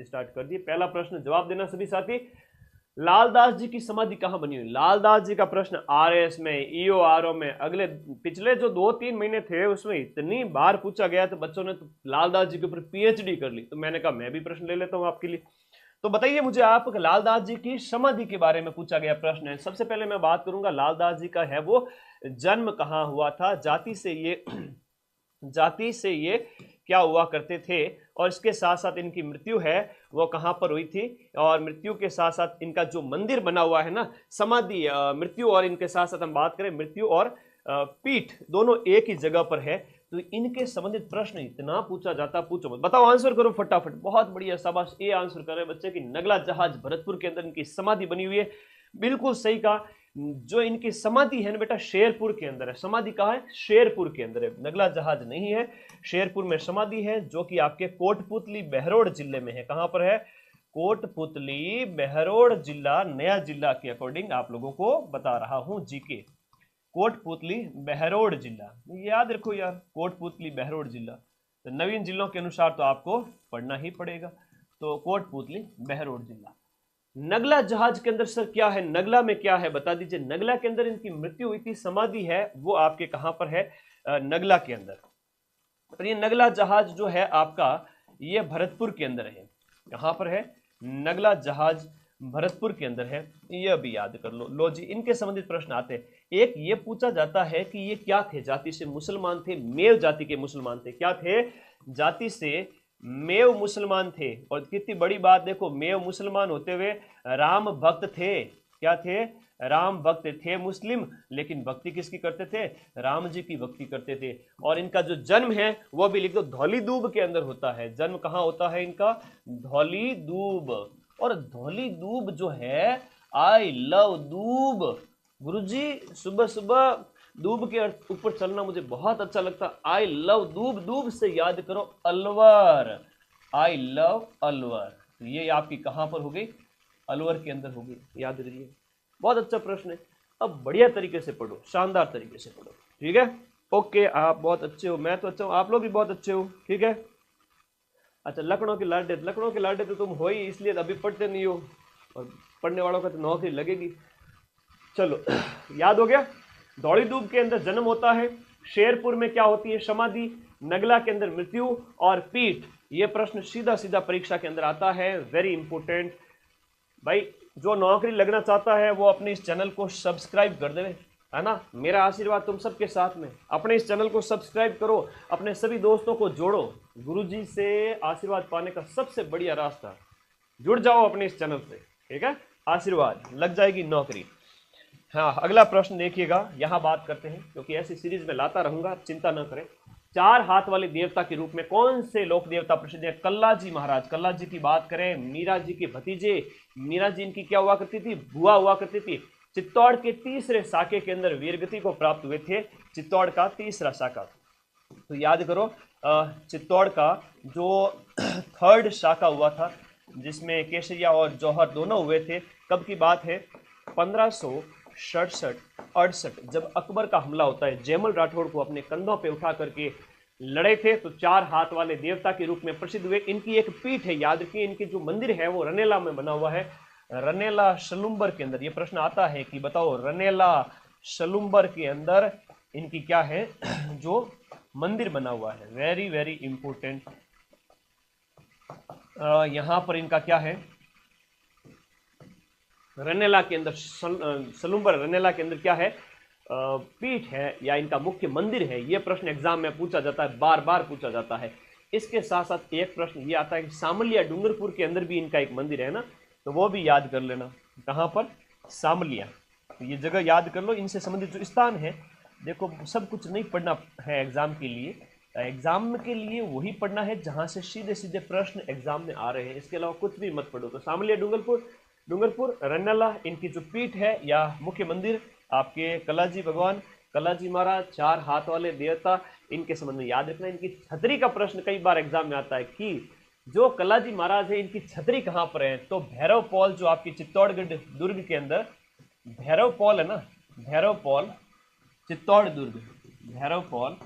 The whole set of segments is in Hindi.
स्टार्ट कर दिए। पहला प्रश्न जवाब देना सभी साथी। लालदास जी की समाधि कहां बनी हुई? लालदास जी का प्रश्न आरएस में, ईओआरओ में, अगले पिछले जो 2-3 महीने थे उसमें इतनी बार पूछा गया तो बच्चों ने तो लालदास जी के ऊपर पीएचडी कर ली। तो मैंने कहा मैं भी प्रश्न ले लेता हूं आपके लिए। तो बताइए मुझे आप, लालदास जी की समाधि के बारे में पूछा गया प्रश्न है। सबसे पहले मैं बात करूंगा लालदास जी का है वो जन्म कहां हुआ था, जाति से ये क्या हुआ करते थे, और इसके साथ साथ इनकी मृत्यु है वो कहां पर हुई थी, और मृत्यु के साथ साथ इनका जो मंदिर बना हुआ है ना, समाधि, मृत्यु और इनके साथ साथ हम बात करें मृत्यु और पीठ दोनों एक ही जगह पर है। तो इनके संबंधित प्रश्न इतना पूछा जाता, पूछो मत। बताओ, आंसर करो फटाफट। बहुत बढ़िया, शाबाश, ये आंसर कर रहे हैं बच्चे कि नगला जहाज भरतपुर के अंदर इनकी समाधि बनी हुई है। बिल्कुल सही कहा। जो इनकी समाधि है ना बेटा, शेरपुर के अंदर है। समाधि कहाँ है? शेरपुर के अंदर है, नगला जहाज नहीं है। शेरपुर में समाधि है, जो कि आपके कोटपुतली बहरोड़ जिले में है। कहां पर है? कोटपुतली बहरोड़ जिला, नया जिला के अकॉर्डिंग आप लोगों को बता रहा हूं जीके। कोटपुतली बहरोड़ जिला, याद रखो यार, कोटपुतली बहरोड़ जिला। तो नवीन जिलों के अनुसार तो आपको पढ़ना ही पड़ेगा। तो कोटपुतली बहरोड़ जिला। नगला जहाज के अंदर सर क्या है? नगला में क्या है बता दीजिए। नगला के अंदर इनकी मृत्यु हुई थी, समाधि है वो आपके कहां पर है? नगला के अंदर। तो ये नगला जहाज जो है आपका, ये भरतपुर के अंदर है। कहां पर है? नगला जहाज भरतपुर के अंदर है, ये भी याद कर लो। लो जी, इनके संबंधित प्रश्न आते हैं। एक ये पूछा जाता है कि ये क्या थे? जाति से मुसलमान थे, मेव जाति के मुसलमान थे। क्या थे? जाति से मेव मुसलमान थे। और कितनी बड़ी बात देखो, मेव मुसलमान होते हुए राम भक्त थे। क्या थे? राम भक्त थे, मुस्लिम, लेकिन भक्ति किसकी करते थे? राम जी की भक्ति करते थे। और इनका जो जन्म है वो भी लिख दो, धौली दूब के अंदर होता है। जन्म कहां होता है इनका? धौली दूब। और धौली दूब जो है, आई लव दूब। गुरुजी सुबह सुबह दूब के ऊपर चलना मुझे बहुत अच्छा लगता। आई लव दूब, दूब से याद करो अलवर। I love Alwar. ये आपकी कहां पर हो गई? अलवर के अंदर होगी, याद रखिए। बहुत अच्छा प्रश्न है। अब बढ़िया तरीके से पढ़ो, शानदार तरीके से पढ़ो, ठीक है? ओके, आप बहुत अच्छे हो, मैं तो अच्छा हूं, आप लोग भी बहुत अच्छे हो, ठीक है? अच्छा, लखनऊ के लाडे, लखनऊ के लाडे तो तुम हो ही, इसलिए अभी पढ़ते नहीं हो, और पढ़ने वालों का तो नौकरी लगेगी। चलो, याद हो गया। दौड़ी दूब के अंदर जन्म होता है, शेरपुर में क्या होती है? समाधि, नगला के अंदर मृत्यु, और पीठ। ये प्रश्न सीधा सीधा परीक्षा के अंदर आता है, वेरी इंपोर्टेंट। भाई, जो नौकरी लगना चाहता है वो अपने इस चैनल को सब्सक्राइब कर दे, है ना? मेरा आशीर्वाद तुम सबके साथ में। अपने इस चैनल को सब्सक्राइब करो, अपने सभी दोस्तों को जोड़ो। गुरुजी से आशीर्वाद पाने का सबसे बढ़िया रास्ता, जुड़ जाओ अपने इस चैनल से, ठीक है? आशीर्वाद लग जाएगी नौकरी। हाँ, अगला प्रश्न देखिएगा, यहाँ बात करते हैं, क्योंकि ऐसी सीरीज में लाता रहूंगा, चिंता न करें। 4 हाथ वाले देवता के रूप में कौन से लोक देवता प्रसिद्ध है? कल्ला जी महाराज। कल्ला जी की बात करें, मीरा जी के भतीजे। मीरा जी इनकी क्या हुआ करती थी? बुआ हुआ करती थी। चित्तौड़ के तीसरे शाखे के अंदर वीरगति को प्राप्त हुए थे, चित्तौड़ का तीसरा शाखा। तो याद करो, चित्तौड़ का जो थर्ड शाखा हुआ था, जिसमें केसरिया और जौहर दोनों हुए थे, कब की बात है? 1567-68, जब अकबर का हमला होता है, जयमल राठौड़ को अपने कंधों पे उठा करके लड़े थे, तो 4 हाथ वाले देवता के रूप में प्रसिद्ध हुए। इनकी एक पीठ है, याद रखिए, इनकी जो मंदिर है वो रनेला में बना हुआ है, रनेला शलुम्बर के अंदर। ये प्रश्न आता है कि बताओ, रनेला शलुम्बर के अंदर इनकी क्या है जो मंदिर बना हुआ है? Very very important. यहां पर इनका क्या है? रनेला के अंदर, सलुम्बर रनेला के अंदर क्या है? पीठ है, या इनका मुख्य मंदिर है? यह प्रश्न एग्जाम में पूछा जाता है, बार बार पूछा जाता है। इसके साथ साथ एक प्रश्न ये आता है कि सामलिया डूंगरपुर के अंदर भी इनका एक मंदिर है ना, तो वो भी याद कर लेना। कहां पर? सामलिया। तो ये जगह याद कर लो। इनसे संबंधित जो स्थान है, देखो सब कुछ नहीं पढ़ना है एग्जाम के लिए। एग्जाम के लिए वही पढ़ना है जहां से सीधे सीधे प्रश्न एग्जाम में आ रहे हैं, इसके अलावा कुछ भी मत पढ़ो। तो सामलिया डूंगरपुर रनेला, इनकी जो पीठ है या मुख्य मंदिर, आपके कलाजी भगवान, कलाजी महाराज, 4 हाथ वाले देवता, इनके संबंध में याद रखना। इनकी छतरी का प्रश्न कई बार एग्जाम में आता है कि जो कलाजी महाराज है, इनकी छतरी कहां पर है? तो भैरव पॉल, जो आपकी चित्तौड़गढ़ दुर्ग के अंदर भैरव पॉल है ना, भैरव पॉल चित्तौड़ दुर्ग, भैरव पॉल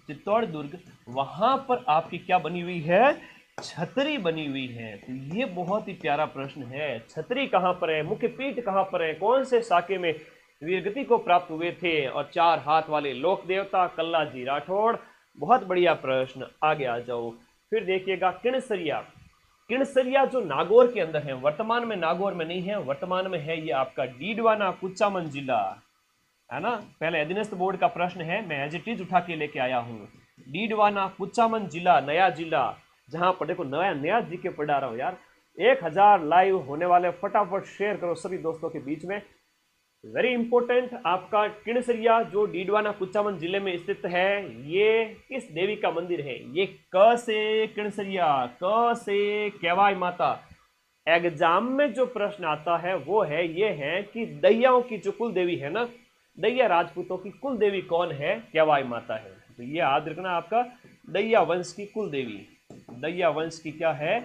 चित्तौड़ दुर्ग, वहां पर आपकी क्या बनी हुई है? छतरी बनी हुई है। तो ये बहुत ही प्यारा प्रश्न है। छतरी कहाँ पर है, मुख्य पीठ कहाँ पर है, कौन से साके में वीरगति को प्राप्त हुए थे, और चार हाथ वाले लोक देवता कल्लाजी राठौड़। बहुत बढ़िया प्रश्न, आगे आ जाओ। फिर देखिएगा किणसरिया। किणसरिया जो नागौर के अंदर है, वर्तमान में नागौर में नहीं है, वर्तमान में है ये आपका डीडवाना कुचामन जिला, है ना। पहले अधीनस्थ बोर्ड का प्रश्न है, मैं एज इट इज उठा के लेके आया हूँ। डीडवाना कुचामन जिला, नया जिला, जहां पर देखो नया नया जीके पढ़ा रहा हूं यार। 1000 लाइव होने वाले, फटाफट शेयर करो सभी दोस्तों के बीच में। वेरी इंपॉर्टेंट आपका किणसरिया जो डीडवाना कुचामन जिले में स्थित है, ये किस देवी का मंदिर है? ये क से किणसरिया, क से केवाई माता। एग्जाम में जो प्रश्न आता है वो है, ये है कि दैयाओं की जो कुल देवी है ना, दैया राजपूतों की कुल देवी कौन है? केवाई माता है। तो ये याद रखना आपका, दैया वंश की कुल देवी, दैया वंश की क्या है?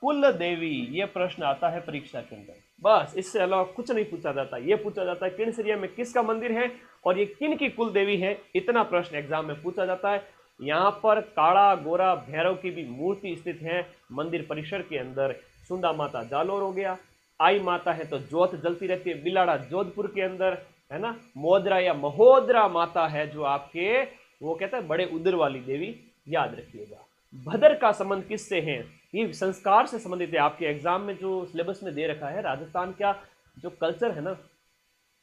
कुल देवी। ये प्रश्न आता है परीक्षा के अंदर, बस इससे अलावा कुछ नहीं पूछा जाता। ये पूछा जाता है किणसरिया में किसका मंदिर है और ये किन की कुल देवी है, इतना प्रश्न एग्जाम में पूछा जाता है। यहाँ पर काड़ा गोरा भैरव की भी मूर्ति स्थित है मंदिर परिसर के अंदर। सुंदा माता जालोर हो गया, आई माता है तो जोत जलती रहती है बिलाड़ा जोधपुर के अंदर, है ना। मोदरा या महोदरा माता है जो आपके, वो कहते हैं बड़े उदर वाली देवी, याद रखिएगा। भदर का संबंध किससे है? ये संस्कार से संबंधित है। आपके एग्जाम में जो सिलेबस में दे रखा है, राजस्थान का जो कल्चर है ना,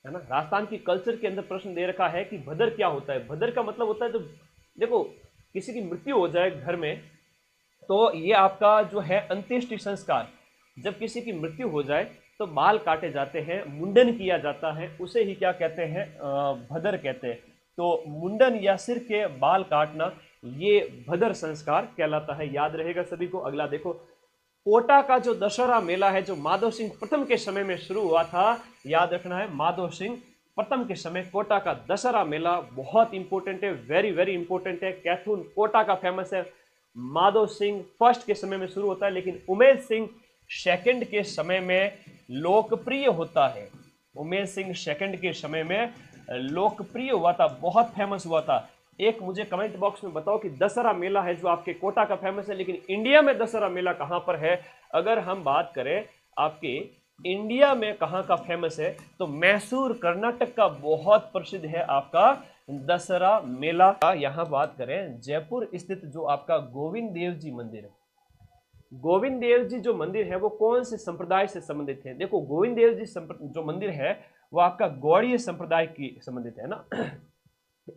राजस्थान की कल्चर के अंदर प्रश्न दे रखा है कि भदर क्या होता है। भदर का मतलब होता है जो, देखो किसी की मृत्यु हो जाए घर में, तो ये आपका जो है अंत्येष्टि संस्कार। जब किसी की मृत्यु हो जाए तो बाल काटे जाते हैं, मुंडन किया जाता है, उसे ही क्या कहते हैं? भदर कहते हैं। तो मुंडन या सिर के बाल काटना, ये भदर संस्कार कहलाता है, याद रहेगा सभी को। अगला देखो, कोटा का जो दशहरा मेला है, जो माधव सिंह प्रथम के समय में शुरू हुआ था, याद रखना है, माधव सिंह प्रथम के समय कोटा का दशहरा मेला बहुत इंपॉर्टेंट है, वेरी वेरी इंपॉर्टेंट है। कैथून कोटा का फेमस है। माधव सिंह फर्स्ट के समय में शुरू होता है, लेकिन उमेश सिंह सेकंड के समय में लोकप्रिय होता है। उमेश सिंह सेकंड के समय में लोकप्रिय हुआ था, बहुत फेमस हुआ था। एक मुझे कमेंट बॉक्स में बताओ कि दशहरा मेला है जो आपके कोटा का फेमस है, लेकिन इंडिया में दशहरा मेला कहां पर है? अगर हम बात करें आपके इंडिया में कहां का फेमस है, तो मैसूर कर्नाटक का बहुत प्रसिद्ध है आपका दशहरा मेला। यहां बात करें जयपुर स्थित जो आपका गोविंद देव जी मंदिर है, गोविंद देव जी जो मंदिर है वो कौन से संप्रदाय से संबंधित है? देखो गोविंद देव जी जो मंदिर है वो आपका गौड़ीय संप्रदाय की संबंधित है ना।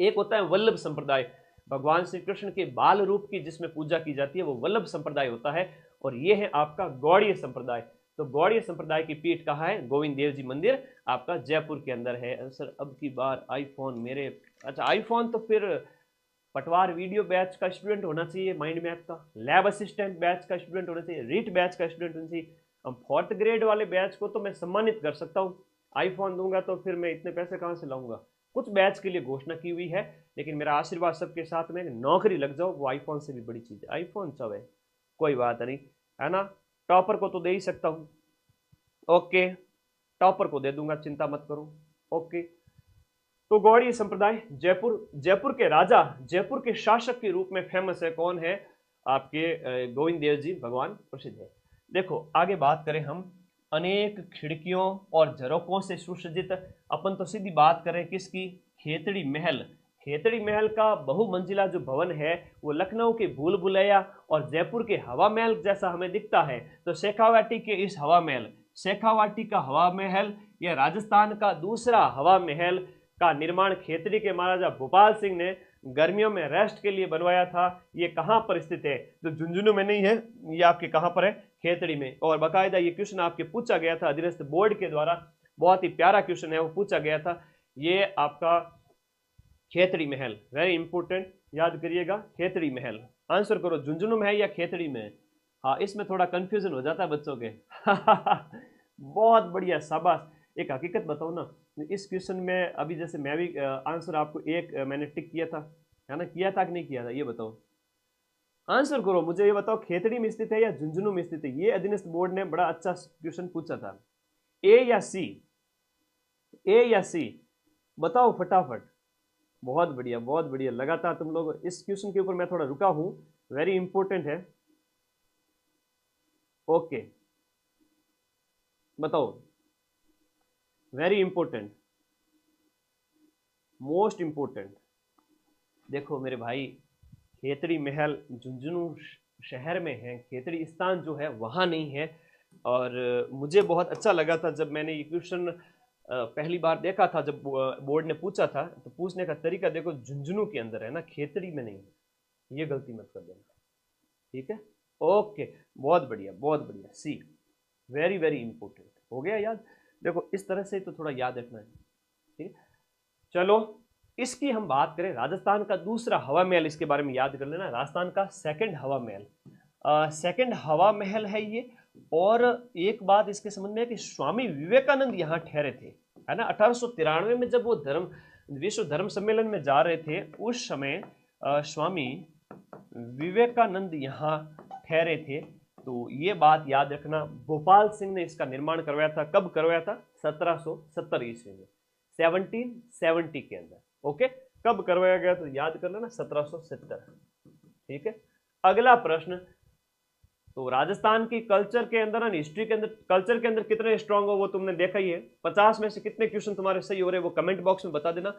एक होता है वल्लभ संप्रदाय, भगवान श्री कृष्ण के बाल रूप की जिसमें पूजा की जाती है वो वल्लभ संप्रदाय होता है, और ये है आपका गौड़ीय संप्रदाय। तो गौड़ीय संप्रदाय की पीठ कहाँ है? गोविंद देव जी मंदिर आपका जयपुर के अंदर है। सर अब की बार आईफोन मेरे, अच्छा आईफोन तो फिर पटवार वीडियो बैच का स्टूडेंट होना चाहिए, माइंड मैप का, लैब असिस्टेंट बैच का स्टूडेंट होना चाहिए, रीट बैच का स्टूडेंट होना चाहिए। अब 4th ग्रेड वाले बैच को तो मैं सम्मानित कर सकता हूँ, आईफोन दूंगा तो फिर मैं इतने पैसे कहाँ से लाऊंगा? कुछ बैच के लिए घोषणा की हुई है, लेकिन मेरा आशीर्वाद सबके साथ में, नौकरी लग जाओ, वो आईफोन से भी बड़ी चीज़ है। आईफोन चौ है, कोई बात नहीं, है ना। टॉपर को तो दे ही सकता हूँ, ओके, टॉपर को दे दूंगा, चिंता मत करो, ओके। तो गौड़ीय संप्रदाय जयपुर, जयपुर के राजा, जयपुर के शासक के रूप में फेमस है, कौन है? आपके गोविंद देव जी भगवान प्रसिद्ध है। देखो आगे बात करें हम, अनेक खिड़कियों और झरोकों से सुसज्जित, अपन तो सीधी बात करें किसकी? खेतड़ी महल। खेतड़ी महल का बहुमंजिला जो भवन है वो लखनऊ के भूल भुलैया और जयपुर के हवा महल जैसा हमें दिखता है। तो शेखावाटी के इस हवा महल, शेखावाटी का हवा महल, यह राजस्थान का दूसरा हवा महल का निर्माण खेतड़ी के महाराजा भोपाल सिंह ने गर्मियों में रेस्ट के लिए बनवाया था। ये कहाँ पर स्थित है? तो झुंझुनू में नहीं है, ये आपके कहाँ पर है? खेतड़ी में। और बाकायदा ये क्वेश्चन आपके पूछा गया था अधीनस्थ बोर्ड के द्वारा, बहुत ही प्यारा क्वेश्चन है, वो पूछा गया था। ये आपका खेतड़ी महल, वेरी इंपॉर्टेंट, याद करिएगा, खेतड़ी महल। आंसर करो, झुंझुनू में है या खेतड़ी में? हाँ, इसमें थोड़ा कंफ्यूजन हो जाता है बच्चों के। बहुत बढ़िया, शाबाश। एक हकीकत बताओ ना, इस क्वेश्चन में अभी जैसे मैं भी आंसर आपको एक मैंने टिक किया था, है ना, किया था कि नहीं किया था? ये बताओ, आंसर करो, मुझे ये बताओ, खेतड़ी में स्थित है या झुंझुनू में स्थित है? ये अधीनस्थ बोर्ड ने बड़ा अच्छा क्वेश्चन पूछा था। ए या सी? ए या सी बताओ फटाफट। बहुत बढ़िया, बहुत बढ़िया, लगातार तुम लोग। इस क्वेश्चन के ऊपर मैं थोड़ा रुका हूं, वेरी इंपॉर्टेंट है। ओके, बताओ, वेरी इंपॉर्टेंट, मोस्ट इंपॉर्टेंट। देखो मेरे भाई, खेतड़ी महल झुंझुनू शहर में है, खेतड़ी स्थान जो है वहां नहीं है। और मुझे बहुत अच्छा लगा था जब मैंने ये क्वेश्चन पहली बार देखा था, जब बोर्ड ने पूछा था, तो पूछने का तरीका देखो, झुंझुनू के अंदर है ना, खेतड़ी में नहीं है। ये गलती मत कर देना, ठीक है। ओके, बहुत बढ़िया, बहुत बढ़िया। सी, वेरी वेरी इंपॉर्टेंट, हो गया याद। देखो इस तरह से तो थोड़ा याद रखना है, ठीक है। चलो, इसकी हम बात करें, राजस्थान का दूसरा हवा महल, इसके बारे में याद कर लेना, राजस्थान का सेकंड हवा महल, सेकंड हवा महल है ये। और एक बात इसके संबंध में है कि स्वामी विवेकानंद यहाँ ठहरे थे, है ना। 1893 में जब वो विश्व धर्म सम्मेलन में जा रहे थे, उस समय स्वामी विवेकानंद यहाँ ठहरे थे। तो ये बात याद रखना। गोपाल सिंह ने इसका निर्माण करवाया था। कब करवाया था? 1770 ईस्वी में, 1770 के अंदर। ओके, कब करवाया गया तो याद कर लेना, 1770, ठीक है। अगला प्रश्न, तो राजस्थान की कल्चर के अंदर, हिस्ट्री के अंदर, कल्चर के अंदर कितने स्ट्रांग हो वो तुमने देखा ही है। 50 में से कितने क्वेश्चन तुम्हारे सही हो रहे हैं वो कमेंट बॉक्स में बता देना।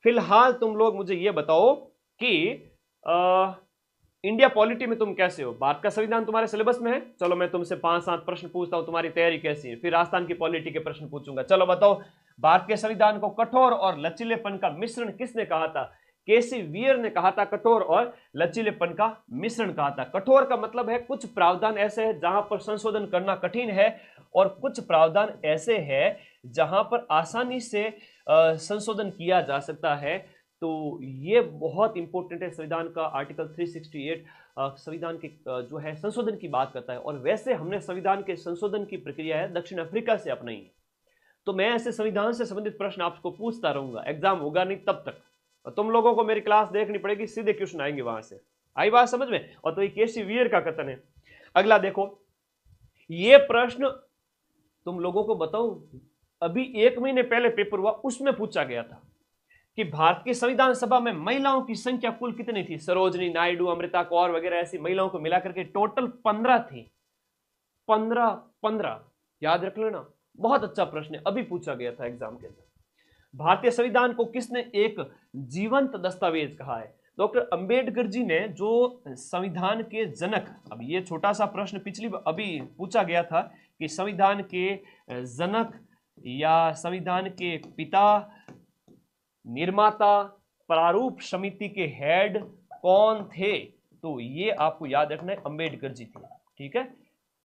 फिलहाल तुम लोग मुझे ये बताओ कि इंडिया पॉलिटी में तुम कैसे हो। भारत का संविधान तुम्हारे सिलेबस में है। चलो मैं तुमसे 5-7 प्रश्न पूछता हूं, तुम्हारी तैयारी कैसी है, फिर राजस्थान की पॉलिटी के प्रश्न पूछूंगा। चलो बताओ, भारत के संविधान को कठोर और लचीलेपन का मिश्रण किसने कहा था? केसी वीर ने कहा था कठोर और लचीलेपन का मिश्रण कहा था। कठोर का मतलब है कुछ प्रावधान ऐसे हैं जहां पर संशोधन करना कठिन है, और कुछ प्रावधान ऐसे हैं जहां पर आसानी से संशोधन किया जा सकता है। तो ये बहुत इंपॉर्टेंट है। संविधान का आर्टिकल 368 संविधान के जो है संशोधन की बात करता है। और वैसे हमने संविधान के संशोधन की प्रक्रिया है दक्षिण अफ्रीका से अपनाई है। तो मैं ऐसे संविधान से संबंधित प्रश्न आपको पूछता रहूंगा, एग्जाम होगा नहीं तब तक। और तुम लोगों को मेरी क्लास देखनी पड़ेगी, सीधे क्वेश्चन आएंगे वहां से। आई बात समझ में? और तो ये केसी वीर का कथन है। अगला देखो, ये प्रश्न तुम लोगों को बताऊं, अभी 1 महीने पहले पेपर हुआ, उसमें पूछा गया था कि भारत की संविधान सभा में महिलाओं की संख्या कुल कितनी थी। सरोजनी नायडू, अमृता कौर वगैरह ऐसी महिलाओं को मिलाकर के टोटल 15 थी। 15 याद रख लेना। बहुत अच्छा प्रश्न है, अभी पूछा गया था एग्जाम के अंदर। भारतीय संविधान को किसने एक जीवंत दस्तावेज कहा है? डॉक्टर अंबेडकर जी ने, जो संविधान के जनक, अब ये छोटा सा प्रश्न पिछली अभी पूछा गया था कि संविधान के जनक या संविधान के पिता, निर्माता, प्रारूप समिति के हेड कौन थे? तो ये आपको याद रखना है, अंबेडकर जी थे, ठीक है।